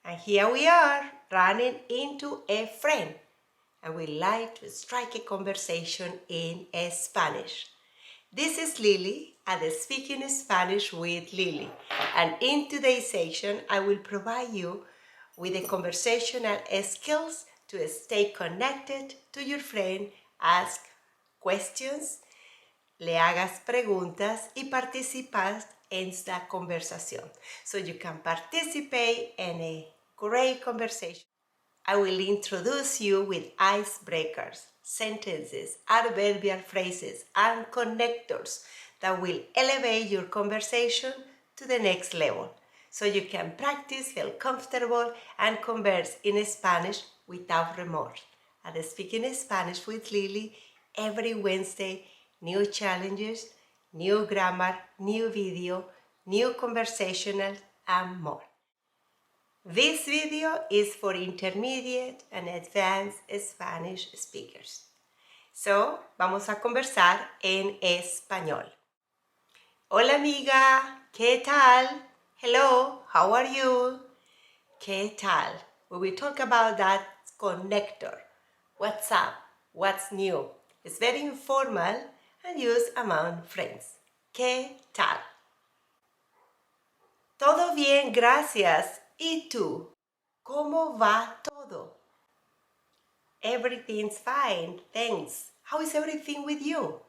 And here we are, running into a friend. And we like to strike a conversation in Spanish. This is Lili at the Speaking Spanish with Lili. And in today's section, I will provide you with the conversational skills to stay connected to your friend, ask questions, le hagas preguntas y participas en la conversación. So you can participate in a great conversation. I will introduce you with icebreakers, sentences, adverbial phrases, and connectors that will elevate your conversation to the next level. So you can practice, feel comfortable, and converse in Spanish without remorse. At Speaking Spanish with Lili, every Wednesday, new challenges, new grammar, new video, new conversational, and more. This video is for intermediate and advanced Spanish speakers. So, vamos a conversar en español. Hola amiga, ¿qué tal? Hello, how are you? ¿Qué tal? We will talk about that connector. What's up? What's new? It's very informal and used among friends. ¿Qué tal? Todo bien, gracias. ¿Y tú? ¿Cómo va todo? Everything's fine, thanks. How is everything with you?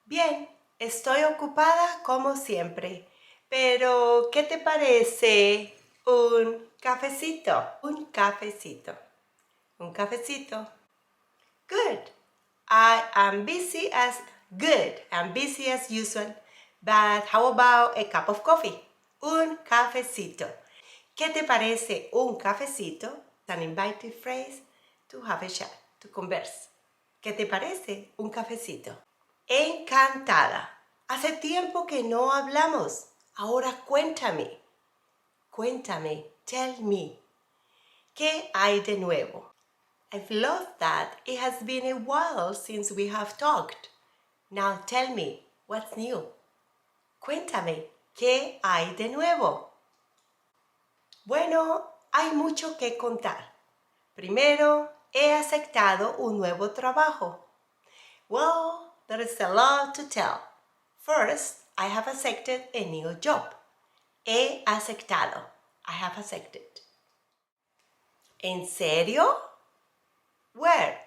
Bien, estoy ocupada como siempre. Pero, ¿qué te parece un cafecito? Un cafecito. Un cafecito. Good. I'm busy as usual. But how about a cup of coffee? Un cafecito. ¿Qué te parece un cafecito? An invited phrase to have a chat, to converse. ¿Qué te parece un cafecito? Encantada. Hace tiempo que no hablamos. Ahora cuéntame. Cuéntame. Tell me. ¿Qué hay de nuevo? I've loved that. It has been a while since we have talked. Now tell me, what's new? Cuéntame. ¿Qué hay de nuevo? Bueno, hay mucho que contar. Primero, he aceptado un nuevo trabajo. Well, there is a lot to tell. First, I have accepted a new job. He aceptado. I have accepted. ¿En serio? Where?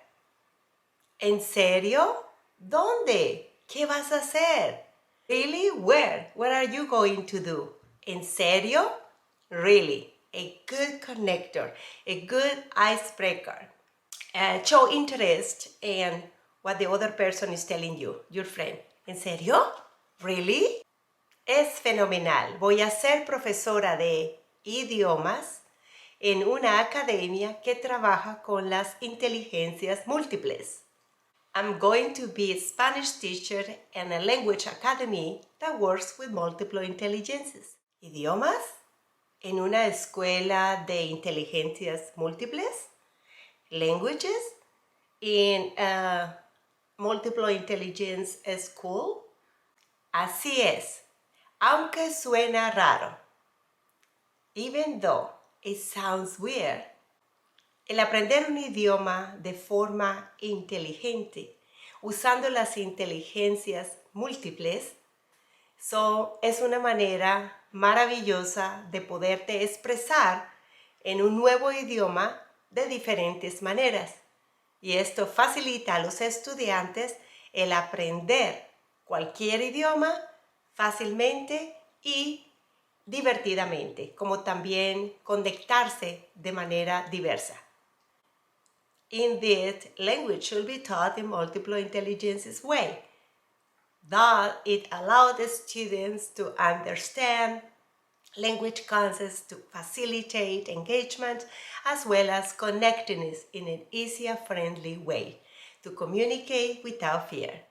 ¿En serio? ¿Dónde? ¿Qué vas a hacer? Really? Where? What are you going to do? ¿En serio? Really. A good connector, a good icebreaker. Show interest in what the other person is telling you, your friend. ¿En serio? Really? Es fenomenal. Voy a ser profesora de idiomas en una academia que trabaja con las inteligencias múltiples. I'm going to be a Spanish teacher in a language academy that works with multiple intelligences. ¿Idiomas? ¿En una escuela de inteligencias múltiples? Languages? In a multiple intelligence school? Así es, aunque suena raro. Even though it sounds weird, el aprender un idioma de forma inteligente, usando las inteligencias múltiples, es una manera maravillosa de poderte expresar en un nuevo idioma de diferentes maneras. Y esto facilita a los estudiantes el aprender cualquier idioma fácilmente y divertidamente, como también conectarse de manera diversa. Indeed, language should be taught in multiple intelligences way. That it allowed the students to understand language concepts, to facilitate engagement, as well as connectedness in an easier, friendly way, to communicate without fear.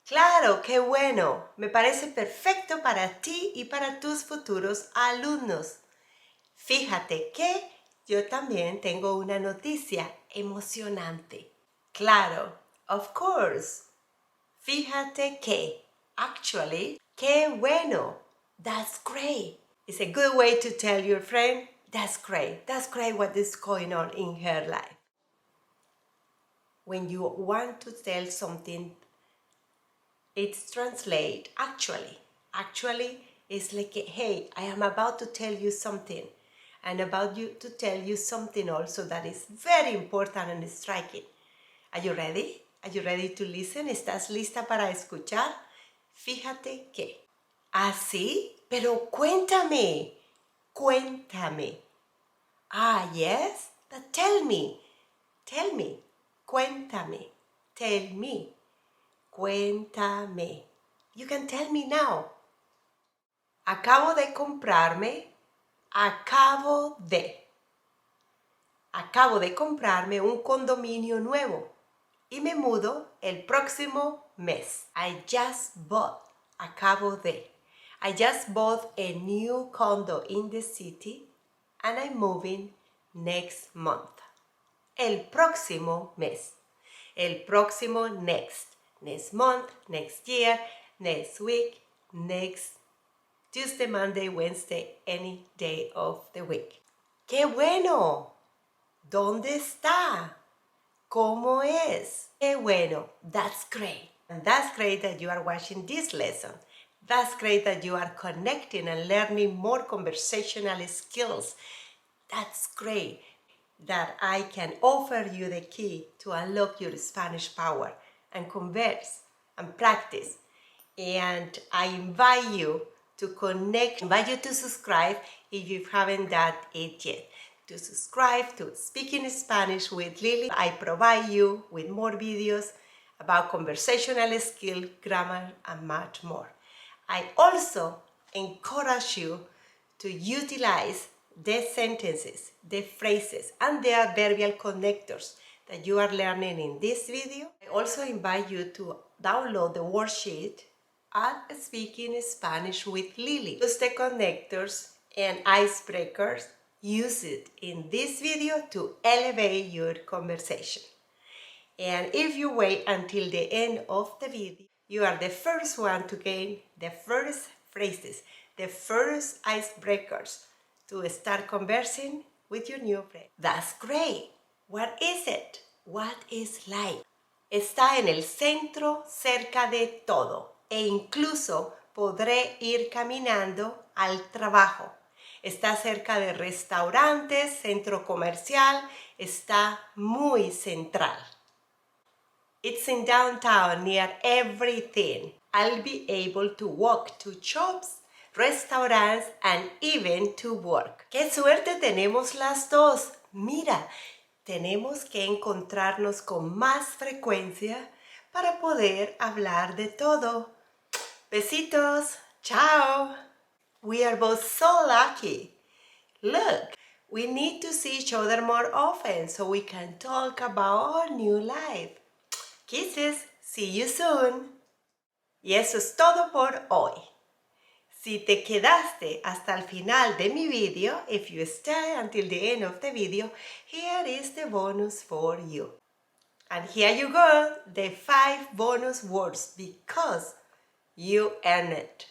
Claro, qué bueno. Me parece perfecto para ti y para tus futuros alumnos. Fíjate que yo también tengo una noticia emocionante. Claro, of course. Fíjate que, actually, qué bueno. That's great. It's a good way to tell your friend, That's great. That's great what is going on in her life. When you want to tell something, it's translate actually. Actually, it's like, hey, I am about to tell you something. And about you to tell you something also that is very important and striking. Are you ready? Are you ready to listen? ¿Estás lista para escuchar? Fíjate que. ¿Ah, sí? Pero cuéntame. Cuéntame. Ah, yes? But tell me. Tell me. Cuéntame. Tell me. Cuéntame. You can tell me now. Acabo de comprarme. Acabo de comprarme un condominio nuevo y me mudo el próximo mes. I just bought. I just bought a new condo in the city and I'm moving next month. El próximo mes. El próximo next. Next month, next year, next week, next Tuesday, Monday, Wednesday, any day of the week. ¡Qué bueno! ¿Dónde está? ¿Cómo es? ¡Qué bueno! That's great. And that's great that you are watching this lesson. That's great that you are connecting and learning more conversational skills. That's great that I can offer you the key to unlock your Spanish power and converse and practice. And I invite you to connect, invite you to subscribe if you haven't done it yet. To subscribe to Speaking Spanish with Lili. I provide you with more videos about conversational skill, grammar, and much more. I also encourage you to utilize the sentences, the phrases, and the adverbial connectors that you are learning in this video. I also invite you to download the worksheet at Speaking Spanish with Lili. Use the connectors and icebreakers. Use it in this video to elevate your conversation. And if you wait until the end of the video, you are the first one to gain the first phrases, the first icebreakers to start conversing with your new friend. That's great. What is it? What is life? Está en el centro, cerca de todo, e incluso podré ir caminando al trabajo. Está cerca de restaurantes, centro comercial, está muy central. It's in downtown near everything. I'll be able to walk to shops, restaurants, and even to work. ¡Qué suerte tenemos las dos! Mira, tenemos que encontrarnos con más frecuencia para poder hablar de todo. Besitos. Ciao. We are both so lucky. Look, we need to see each other more often so we can talk about our new life. Kisses. See you soon. Y eso es todo por hoy. Si te quedaste hasta el final de mi video, if you stay until the end of the video, here is the bonus for you. And here you go, the 5 bonus words because you earned it.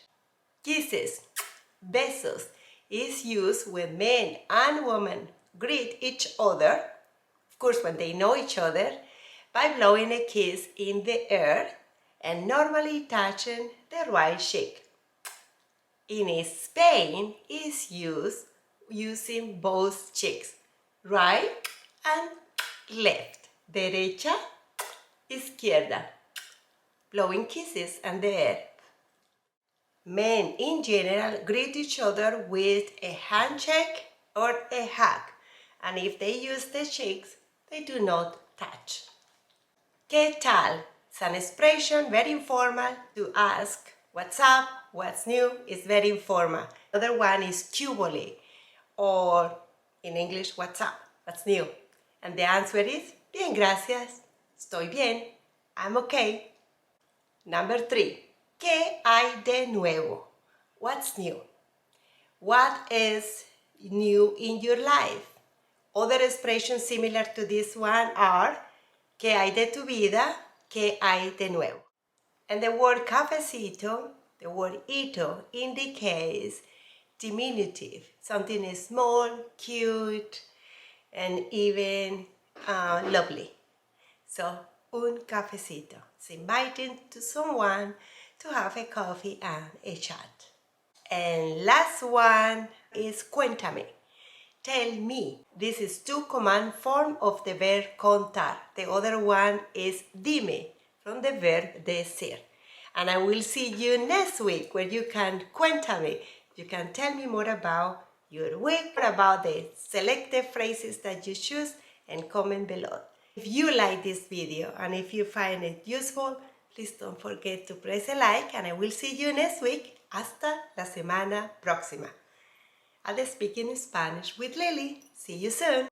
Kisses, besos, is used when men and women greet each other, of course when they know each other, by blowing a kiss in the air and normally touching the right cheek. In Spain, is used using both cheeks, right and left, derecha, izquierda, blowing kisses in the air. Men in general greet each other with a handshake or a hug, and if they use the cheeks, they do not touch. ¿Qué tal? It's an expression very informal to ask what's up, what's new. It's very informal. Another one is ¿qué hubo? Or in English, what's up, what's new? And the answer is bien, gracias. Estoy bien. I'm okay. Number 3. ¿Qué hay de nuevo? What's new? What is new in your life? Other expressions similar to this one are ¿qué hay de tu vida? ¿Qué hay de nuevo? And the word cafecito, the word ito, indicates diminutive. Something is small, cute, and even lovely. So, un cafecito. It's inviting to someone to have a coffee and a chat. And last one is cuéntame. Tell me. This is two command form of the verb contar. The other one is dime from the verb decir. And I will see you next week where you can cuéntame. You can tell me more about your week, about the selected phrases that you choose, and comment below. If you like this video and if you find it useful, please don't forget to press a like, and I will see you next week. Hasta la semana próxima. I'll speak in Spanish with Lili. See you soon.